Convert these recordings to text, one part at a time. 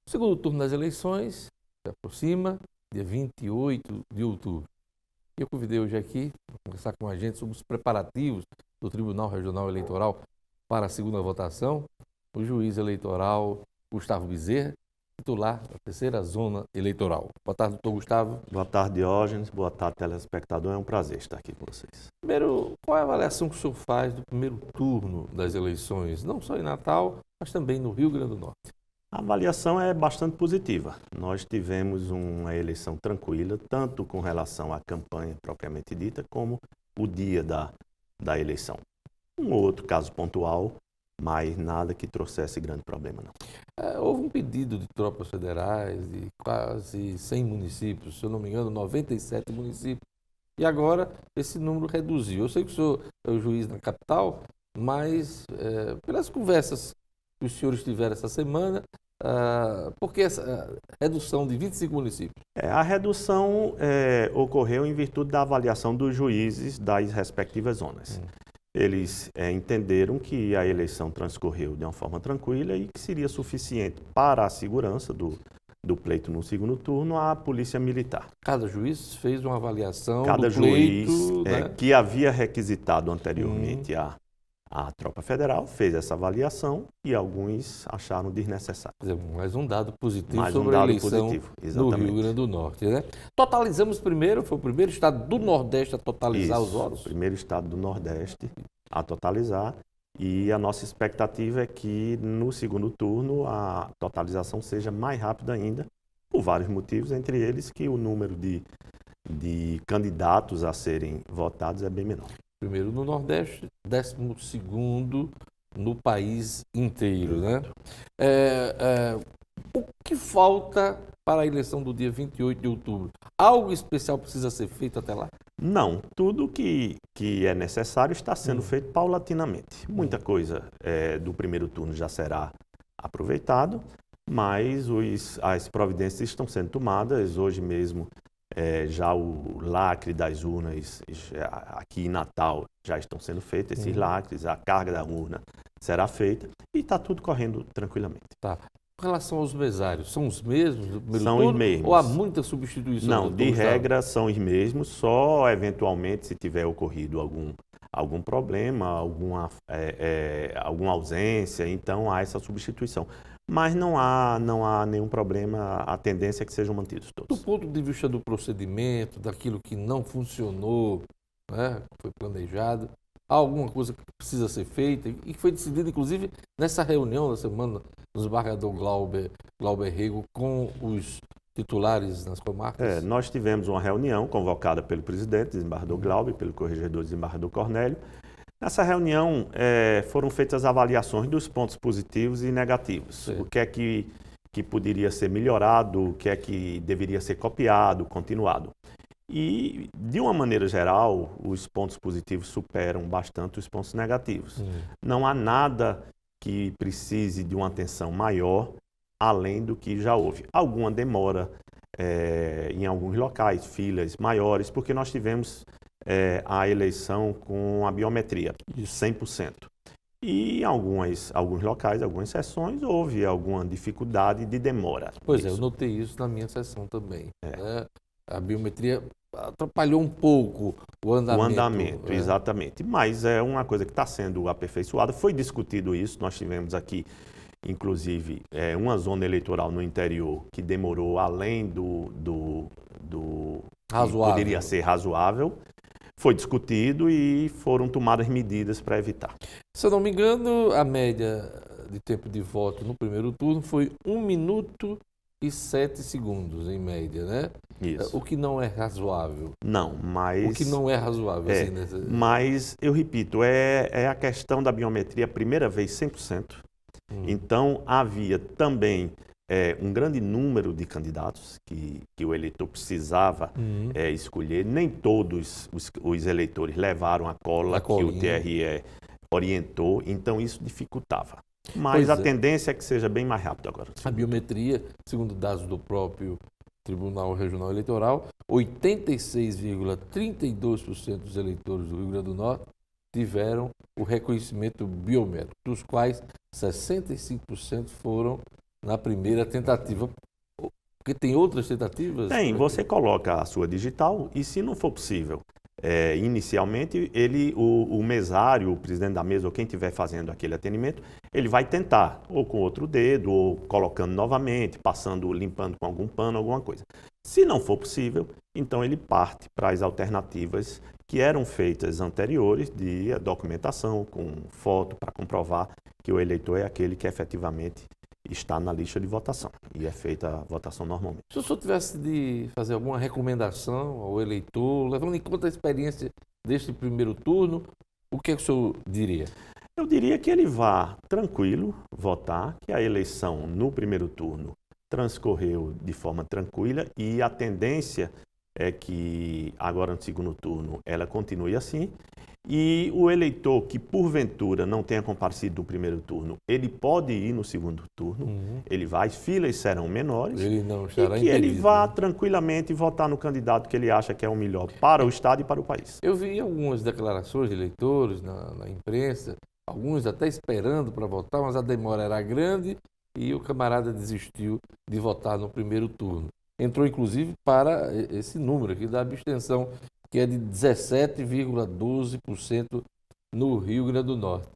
O segundo turno das eleições se aproxima, dia 28 de outubro. E eu convidei hoje aqui para conversar com a gente sobre os preparativos do Tribunal Regional Eleitoral para a segunda votação, o juiz eleitoral Gustavo Bezerra, titular da terceira zona eleitoral. Boa tarde, doutor Gustavo. Boa tarde, Diógenes. Boa tarde, telespectador. É um prazer estar aqui com vocês. Primeiro, qual é a avaliação que o senhor faz do primeiro turno das eleições, não só em Natal, mas também no Rio Grande do Norte? A avaliação é bastante positiva. Nós tivemos uma eleição tranquila, tanto com relação à campanha propriamente dita, como o dia da eleição. Um outro caso pontual, mas nada que trouxesse grande problema, não. Houve um pedido de tropas federais de quase 100 municípios, se eu não me engano, 97 municípios. E agora esse número reduziu. Eu sei que o senhor é o juiz na capital, mas pelas conversas que os senhores tiveram essa semana, por que essa redução de 25 municípios? A redução ocorreu em virtude da avaliação dos juízes das respectivas zonas. Eles entenderam que a eleição transcorreu de uma forma tranquila e que seria suficiente para a segurança do pleito no segundo turno a polícia militar. Cada juiz fez uma avaliação Cada do pleito, juiz né? que havia requisitado anteriormente a tropa federal fez essa avaliação e alguns acharam desnecessário. Quer dizer, mais um dado positivo Mais sobre um dado a eleição positivo, no exatamente. Rio Grande do Norte, né? Totalizamos primeiro, foi o primeiro estado do Nordeste a totalizar os votos? O primeiro estado do Nordeste a totalizar, e a nossa expectativa é que no segundo turno a totalização seja mais rápida ainda, por vários motivos, entre eles que o número de candidatos a serem votados é bem menor. Primeiro no Nordeste, 12º no país inteiro, né? O que falta para a eleição do dia 28 de outubro? Algo especial precisa ser feito até lá? Não, tudo que é necessário está sendo feito paulatinamente. Muita coisa do primeiro turno já será aproveitado, mas as providências estão sendo tomadas. Hoje mesmo já o lacre das urnas aqui em Natal já estão sendo feitos, esses lacres, a carga da urna será feita e está tudo correndo tranquilamente. Tá. Com relação aos mesários, são os mesmos do primeiro São turno? os mesmos. Ou há muita substituição? Não, de regra são os mesmos, só eventualmente se tiver ocorrido algum problema, alguma ausência, então há essa substituição. Mas não há nenhum problema, a tendência é que sejam mantidos todos. Do ponto de vista do procedimento, daquilo que não funcionou, né, foi planejado, há alguma coisa que precisa ser feita e que foi decidida, inclusive, nessa reunião da semana do desembargador Glauber Rego com os titulares nas comarcas? Nós tivemos uma reunião convocada pelo presidente, desembargador Glauber, pelo corregedor, desembargador Cornélio. Nessa reunião foram feitas avaliações dos pontos positivos e negativos. Sim. O que é que poderia ser melhorado, o que é que deveria ser copiado, continuado. E, de uma maneira geral, os pontos positivos superam bastante os pontos negativos. Não há nada que precise de uma atenção maior, além do que já houve. Alguma demora em alguns locais, filas maiores, porque nós tivemos a eleição com a biometria de 100%. E em alguns locais, algumas sessões, houve alguma dificuldade de demora. Pois eu notei isso na minha sessão também. Né? A biometria atrapalhou um pouco o andamento. O andamento, exatamente. Mas é uma coisa que está sendo aperfeiçoada. Foi discutido isso, nós tivemos aqui, inclusive, uma zona eleitoral no interior que demorou além do razoável. Que poderia ser razoável. Foi discutido e foram tomadas medidas para evitar. Se eu não me engano, a média de tempo de voto no primeiro turno foi 1 minuto e 7 segundos, em média, né? Isso. O que não é razoável. Não, mas... O que não é razoável. Assim, Mas, eu repito, é a questão da biometria, a primeira vez 100%. Então, havia também um grande número de candidatos que o eleitor precisava escolher. Nem todos os eleitores levaram a cola que o TRE orientou, então isso dificultava. Mas a tendência é que seja bem mais rápido agora. A biometria, segundo dados do próprio Tribunal Regional Eleitoral, 86,32% dos eleitores do Rio Grande do Norte tiveram o reconhecimento biométrico, dos quais 65% foram na primeira tentativa. Porque tem outras tentativas? Tem, você coloca a sua digital e, se não for possível, inicialmente, o mesário, o presidente da mesa ou quem estiver fazendo aquele atendimento, ele vai tentar, ou com outro dedo, ou colocando novamente, passando, limpando com algum pano, alguma coisa. Se não for possível, então ele parte para as alternativas que eram feitas anteriores de documentação, com foto, para comprovar que o eleitor é aquele que efetivamente está na lista de votação e é feita a votação normalmente. Se o senhor tivesse de fazer alguma recomendação ao eleitor, levando em conta a experiência deste primeiro turno, o que é que o senhor diria? Eu diria que ele vá tranquilo votar, que a eleição no primeiro turno transcorreu de forma tranquila e a tendência é que agora no segundo turno ela continue assim. E o eleitor que porventura não tenha comparecido no primeiro turno, ele pode ir no segundo turno, ele vai, as filas serão menores, Ele não estará e que ele impedido, vá né? tranquilamente votar no candidato que ele acha que é o melhor para o Estado e para o país. Eu vi algumas declarações de eleitores na imprensa, alguns até esperando para votar, mas a demora era grande e o camarada desistiu de votar no primeiro turno. Entrou, inclusive, para esse número aqui da abstenção, que é de 17,12% no Rio Grande do Norte.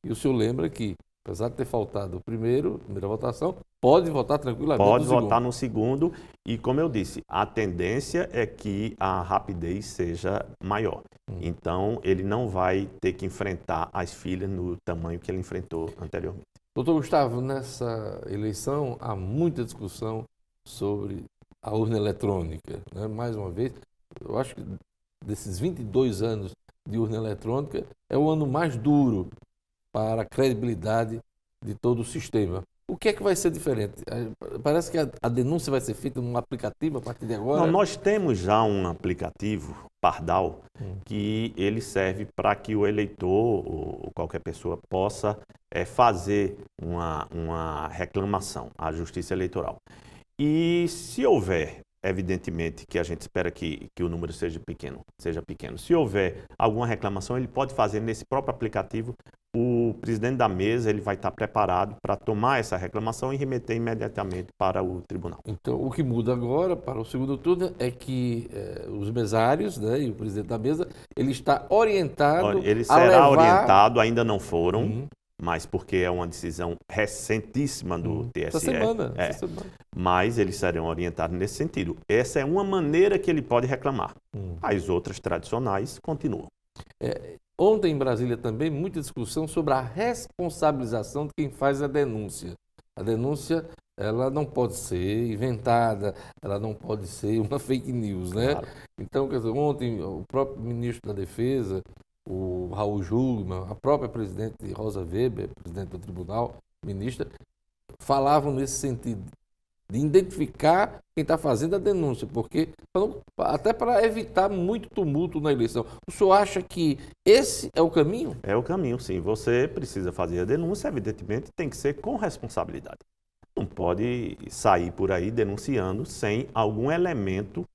E o senhor lembra que, apesar de ter faltado a primeira votação, pode votar tranquilamente Pode no segundo. votar no segundo e, como eu disse, a tendência é que a rapidez seja maior. Então, ele não vai ter que enfrentar as filas no tamanho que ele enfrentou anteriormente. Doutor Gustavo, nessa eleição há muita discussão sobre a urna eletrônica, né? Mais uma vez, eu acho que desses 22 anos de urna eletrônica é o ano mais duro para a credibilidade de todo o sistema. O que é que vai ser diferente? Parece que a denúncia vai ser feita num aplicativo a partir de agora? Não, nós temos já um aplicativo, Pardal, que ele serve para que o eleitor ou qualquer pessoa possa fazer uma reclamação à Justiça Eleitoral. E se houver, evidentemente, que a gente espera que o número seja pequeno, se houver alguma reclamação, ele pode fazer nesse próprio aplicativo. O presidente da mesa ele vai estar preparado para tomar essa reclamação e remeter imediatamente para o tribunal. Então, o que muda agora para o segundo turno é que os mesários, né, e o presidente da mesa, ele está orientado Ele a será levar... orientado, ainda não foram, mas porque é uma decisão recentíssima do TSE. Essa semana. Mas eles serão orientados nesse sentido. Essa é uma maneira que ele pode reclamar. As outras tradicionais continuam. Ontem em Brasília também, muita discussão sobre a responsabilização de quem faz a denúncia. A denúncia, ela não pode ser inventada, ela não pode ser uma fake news, né? Claro. Então, quer dizer, ontem o próprio ministro da Defesa, o Raul Jungmann, a própria presidente Rosa Weber, presidente do tribunal, ministra, falavam nesse sentido, de identificar quem está fazendo a denúncia, porque até para evitar muito tumulto na eleição. O senhor acha que esse é o caminho? É o caminho, sim. Você precisa fazer a denúncia, evidentemente, tem que ser com responsabilidade. Não pode sair por aí denunciando sem algum elemento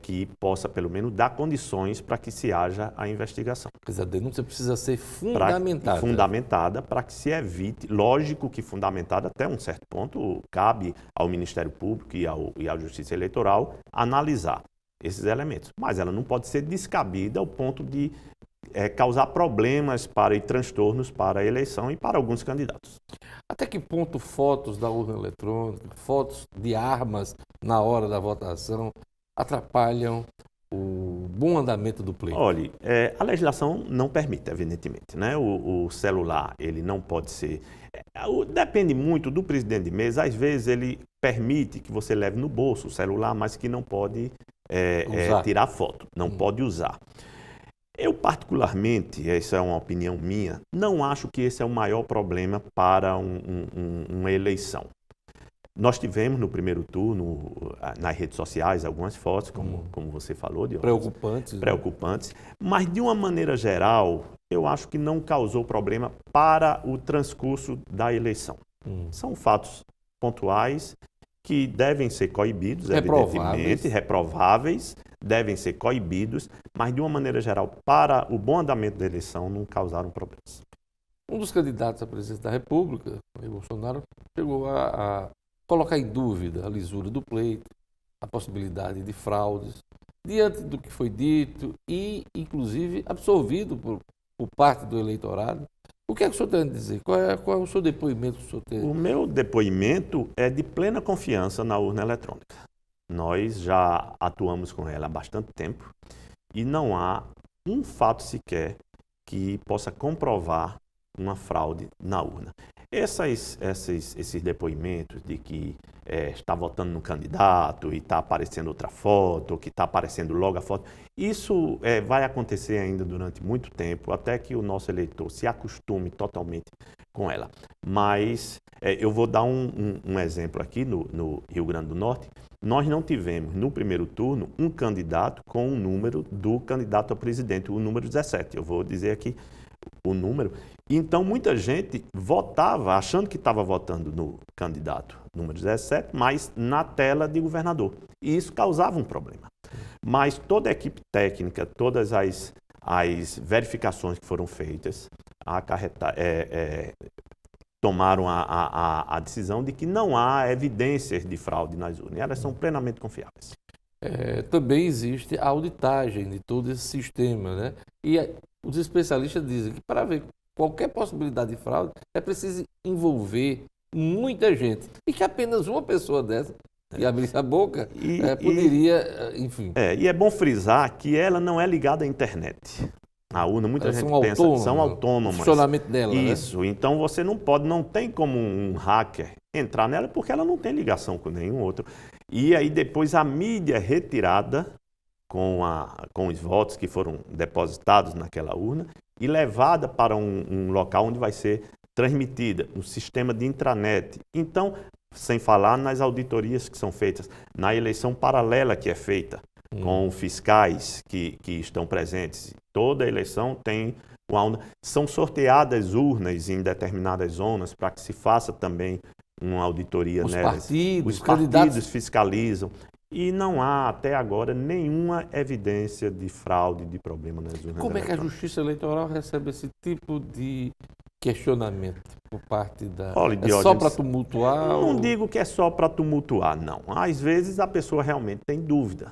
que possa, pelo menos, dar condições para que se haja a investigação. Quer dizer, a denúncia precisa ser fundamentada. Fundamentada para que se evite, lógico que fundamentada até um certo ponto, cabe ao Ministério Público e à Justiça Eleitoral analisar esses elementos. Mas ela não pode ser descabida ao ponto de causar problemas e transtornos para a eleição e para alguns candidatos. Até que ponto fotos da urna eletrônica, fotos de armas na hora da votação atrapalham o bom andamento do pleito? Olha, a legislação não permite, evidentemente, né? O celular, ele não pode ser... Depende muito do presidente de mesa. Às vezes ele permite que você leve no bolso o celular, mas que não pode tirar foto, não pode usar. Eu, particularmente, essa é uma opinião minha, não acho que esse é o maior problema para uma eleição. Nós tivemos no primeiro turno, nas redes sociais, algumas fotos, como você falou, de preocupantes, mas de uma maneira geral, eu acho que não causou problema para o transcurso da eleição. São fatos pontuais que devem ser coibidos, evidentemente, reprováveis, devem ser coibidos, mas de uma maneira geral, para o bom andamento da eleição, não causaram problemas. Um dos candidatos à presidência da República, o Bolsonaro, chegou a colocar em dúvida a lisura do pleito, a possibilidade de fraudes, diante do que foi dito e, inclusive, absolvido por parte do eleitorado. O que é que o senhor tem a dizer? Qual é o seu depoimento que o senhor tem? O meu depoimento é de plena confiança na urna eletrônica. Nós já atuamos com ela há bastante tempo e não há um fato sequer que possa comprovar uma fraude na urna. Esses depoimentos de que está votando no candidato e está aparecendo outra foto, ou que está aparecendo logo a foto, isso vai acontecer ainda durante muito tempo, até que o nosso eleitor se acostume totalmente com ela. Mas eu vou dar um exemplo aqui no Rio Grande do Norte. Nós não tivemos, no primeiro turno, um candidato com o número do candidato a presidente, o número 17. Eu vou dizer aqui o número. Então, muita gente votava, achando que estava votando no candidato número 17, mas na tela de governador. E isso causava um problema. Mas toda a equipe técnica, todas as verificações que foram feitas, tomaram a decisão de que não há evidências de fraude nas urnas. Elas são plenamente confiáveis. Também existe a auditagem de todo esse sistema, né? E os especialistas dizem que para ver qualquer possibilidade de fraude é preciso envolver muita gente. E que apenas uma pessoa dessa, que abrisse a boca, poderia, enfim... E é bom frisar que ela não é ligada à internet. A urna, muita gente pensa que são autônomas. O funcionamento dela, Isso, né? Então você não tem como um hacker entrar nela porque ela não tem ligação com nenhum outro. E aí depois a mídia é retirada com os votos que foram depositados naquela urna e levada para um local onde vai ser transmitida, no sistema de intranet. Então, sem falar nas auditorias que são feitas, na eleição paralela que é feita, com fiscais que estão presentes. Toda eleição tem uma urna. São sorteadas urnas em determinadas zonas para que se faça também uma auditoria nelas. Os partidos fiscalizam. E não há, até agora, nenhuma evidência de fraude, de problema nas urnas. Como é que a Justiça Eleitoral recebe esse tipo de questionamento por parte da... Olha, é só para tumultuar? Não digo que é só para tumultuar, não. Às vezes a pessoa realmente tem dúvida.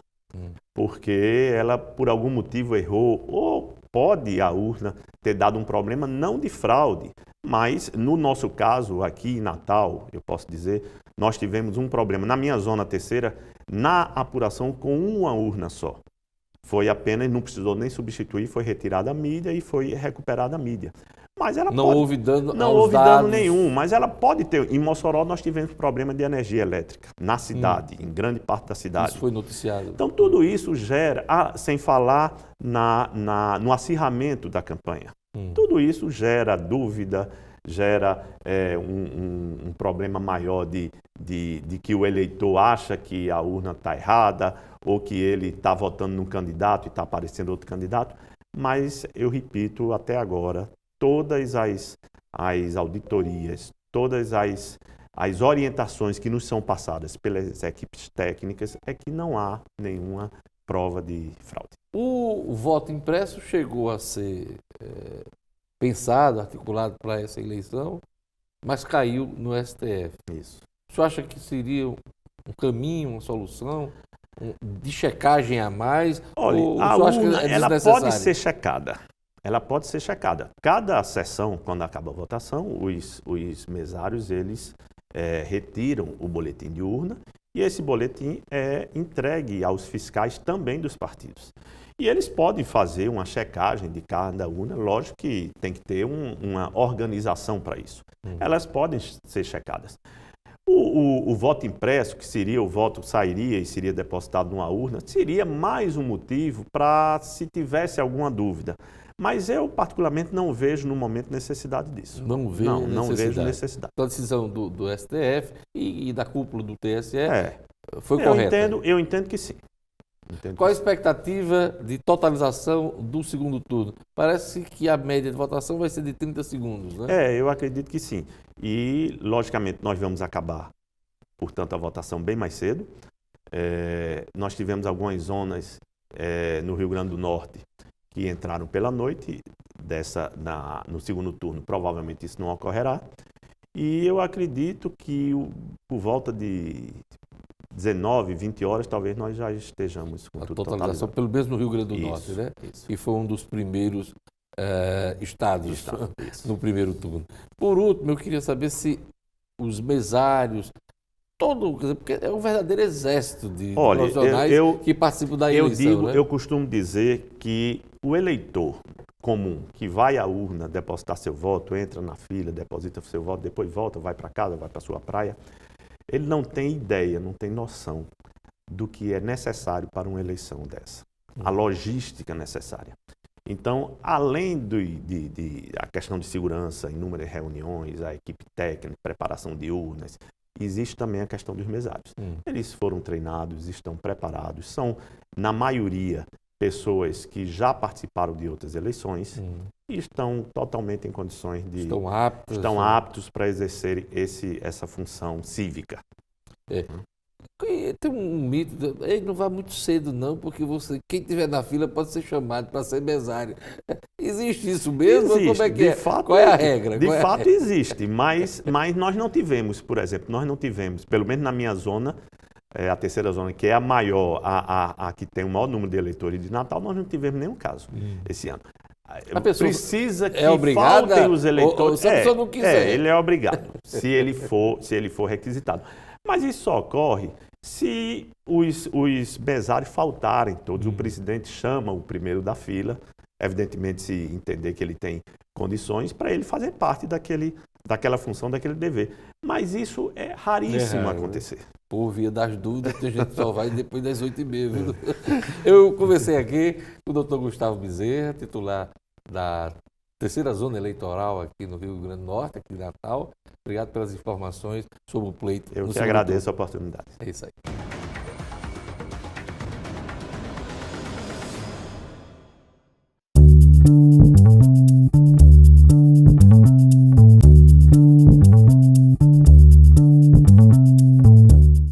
Porque ela, por algum motivo, errou, ou pode a urna ter dado um problema, não de fraude, mas no nosso caso, aqui em Natal, eu posso dizer, nós tivemos um problema. Na minha zona terceira, na apuração com uma urna só. Foi apenas, não precisou nem substituir, foi retirada a mídia e foi recuperada a mídia. Mas ela houve dano não houve dano nenhum, mas ela pode ter. Em Mossoró nós tivemos problema de energia elétrica na cidade, em grande parte da cidade. Isso foi noticiado. Então tudo isso gera, sem falar no acirramento da campanha. Tudo isso gera dúvida, gera um problema maior de que o eleitor acha que a urna está errada ou que ele está votando num candidato e está aparecendo outro candidato. Mas eu repito, até agora, todas as auditorias, todas as orientações que nos são passadas pelas equipes técnicas é que não há nenhuma prova de fraude. O voto impresso chegou a ser pensado, articulado para essa eleição, mas caiu no STF. Isso. O senhor acha que seria um caminho, uma solução de checagem a mais? Olha, a urna, ela pode ser checada. Ela pode ser checada. Cada sessão, quando acaba a votação, os mesários, eles retiram o boletim de urna e esse boletim é entregue aos fiscais também dos partidos. E eles podem fazer uma checagem de cada urna, lógico que tem que ter uma organização para isso. Elas podem ser checadas. O voto impresso, que seria o voto sairia e seria depositado numa urna, seria mais um motivo para se tivesse alguma dúvida. Mas eu, particularmente, não vejo no momento necessidade disso. Não vejo necessidade. A decisão do STF e da cúpula do TSE foi correta? Eu entendo que sim. Qual a expectativa de totalização do segundo turno? Parece que a média de votação vai ser de 30 segundos, né? Eu acredito que sim. E, logicamente, nós vamos acabar, portanto, a votação bem mais cedo. Nós tivemos algumas zonas no Rio Grande do Norte que entraram pela noite, no segundo turno, provavelmente isso não ocorrerá. E eu acredito que por volta de 19, 20 horas, talvez nós já estejamos com a tudo totalização, pelo menos no Rio Grande do Norte, né? Isso. E foi um dos primeiros estados Isso. no primeiro turno. Por último, eu queria saber se os mesários, porque é um verdadeiro exército de profissionais que participam da eleição. Eu costumo dizer que o eleitor comum que vai à urna depositar seu voto, entra na fila, deposita seu voto, depois volta, vai para casa, vai para sua praia, ele não tem ideia, não tem noção do que é necessário para uma eleição dessa. A logística necessária. Então, além a questão de segurança, inúmeras reuniões, a equipe técnica, preparação de urnas, existe também a questão dos mesários. Eles foram treinados, estão preparados, são, na maioria, pessoas que já participaram de outras eleições e estão totalmente em condições de... Estão aptos para exercer essa função cívica. Tem um mito, ele não vai muito cedo não, porque quem estiver na fila pode ser chamado para ser mesário. Existe isso mesmo? Existe, como é que é? Fato, qual é a regra? De fato existe, mas nós não tivemos, por exemplo, pelo menos na minha zona, a terceira zona, que é a maior, a que tem o maior número de eleitores de Natal, nós não tivemos nenhum caso esse ano. A pessoa precisa que obrigada, faltem os eleitores. Se a pessoa não quiser. Ele é obrigado, se ele for requisitado. Mas isso só ocorre se os mesários faltarem todos. O presidente chama o primeiro da fila, evidentemente se entender que ele tem condições para ele fazer parte daquela função, daquele dever. Mas isso é raríssimo acontecer. Por via das dúvidas, tem gente que só vai depois das 8h30. Viu? Eu conversei aqui com o doutor Gustavo Bezerra, titular da terceira zona eleitoral aqui no Rio Grande do Norte, aqui em Natal. Obrigado pelas informações sobre o pleito. Eu que agradeço a oportunidade. É isso aí.